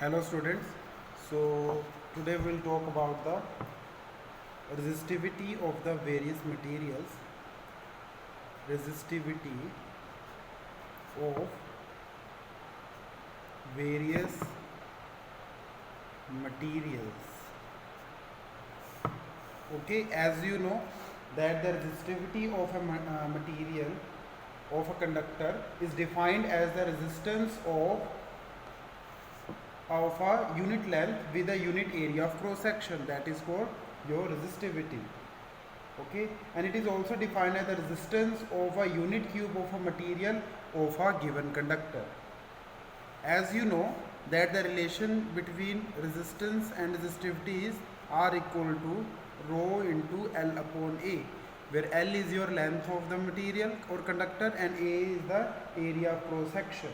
Hello students, so today we'll talk about the resistivity of the various materials. Resistivity of various materials. Okay, as you know that the resistivity of a material of a conductor is defined as the resistance of a unit length with a unit area of cross section, that is called your resistivity. Okay, and it is also defined as the resistance of a unit cube of a material of a given conductor. As you know that the relation between resistance and resistivity is R equal to rho into L upon A, where L is your length of the material or conductor and A is the area of cross section.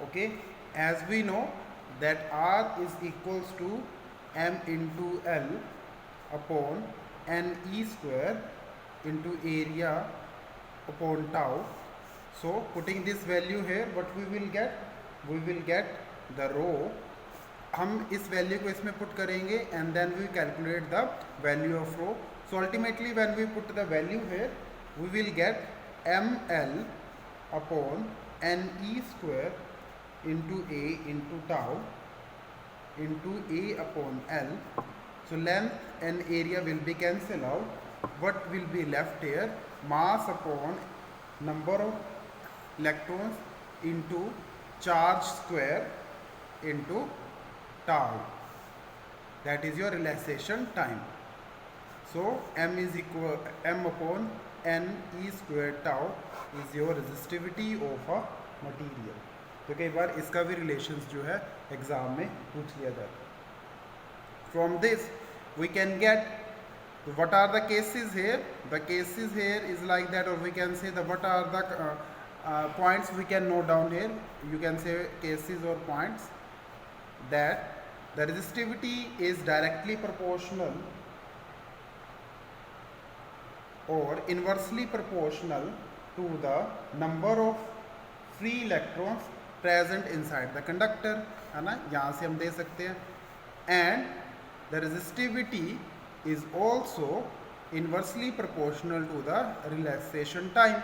Okay, as we know that R is equals to M into L upon Ne square into area upon tau. So putting this value here, what we will get? We will get the rho. हम इस value को इसमें put करेंगे and then we calculate the value of rho. So ultimately when we put the value here, we will get ml upon Ne square into A into tau into A upon L. So length and area will be cancelled out. What will be left here? Mass upon number of electrons into charge square into tau. That is your relaxation time. So M is equal M upon Ne square tau is your resistivity of a material. तो कई बार इसका भी relations जो है exam में पूछ लिया जाता है. From this we can get what are the cases here. The cases here is like that, or we can say the what are the points we can note down here. You can say cases or points that the resistivity is directly proportional or inversely proportional to the number of free electrons present inside the conductor, है ना, यहाँ से हम दे सकते हैं. And the resistivity is also inversely proportional to the relaxation time.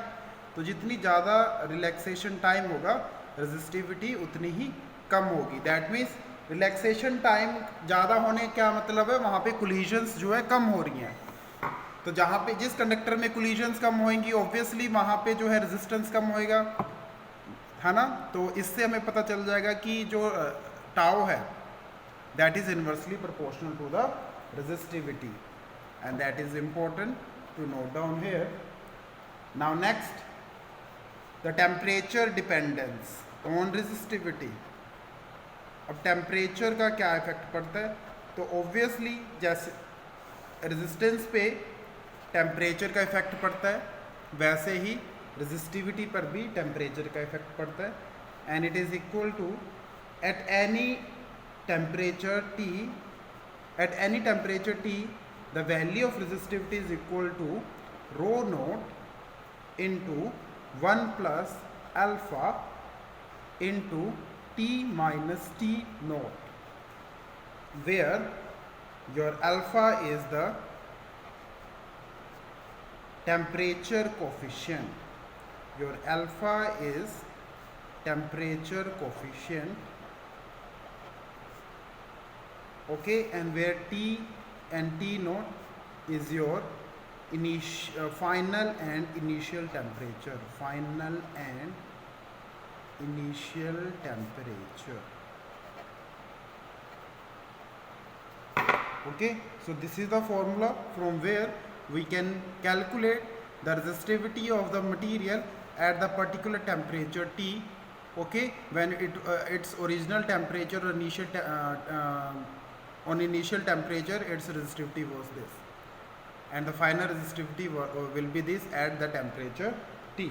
तो जितनी ज़्यादा relaxation time होगा resistivity उतनी ही कम होगी. That means relaxation time ज़्यादा होने क्या मतलब है, वहाँ पे collisions जो है कम हो रही हैं. तो जहाँ पे जिस कंडक्टर में collisions कम होंगी ऑब्वियसली वहाँ पे जो है resistance कम होएगा, है ना. तो इससे हमें पता चल जाएगा कि जो टाउ है that is inversely proportional to the resistivity, and that is important to note down here. Now next, the temperature dependence on resistivity. अब टेम्परेचर का क्या इफेक्ट पड़ता है? तो ऑब्वियसली जैसे रेजिस्टेंस पे टेम्परेचर का इफेक्ट पड़ता है, वैसे ही रेजिस्टिविटी पर भी टेम्परेचर का इफेक्ट पड़ता है. And it is equal to at any temperature T, at any temperature T, the value of resistivity is equal to rho naught into 1 plus alpha into T minus T naught, where your alpha is the temperature coefficient. Your alpha is temperature coefficient. Okay, and where T and T naught is your final and initial temperature. Final and initial temperature. Okay, so this is the formula from where we can calculate the resistivity of the material at the particular temperature T. Okay, when its original temperature or initial on initial temperature its resistivity was this, and the final resistivity will be this at the temperature T.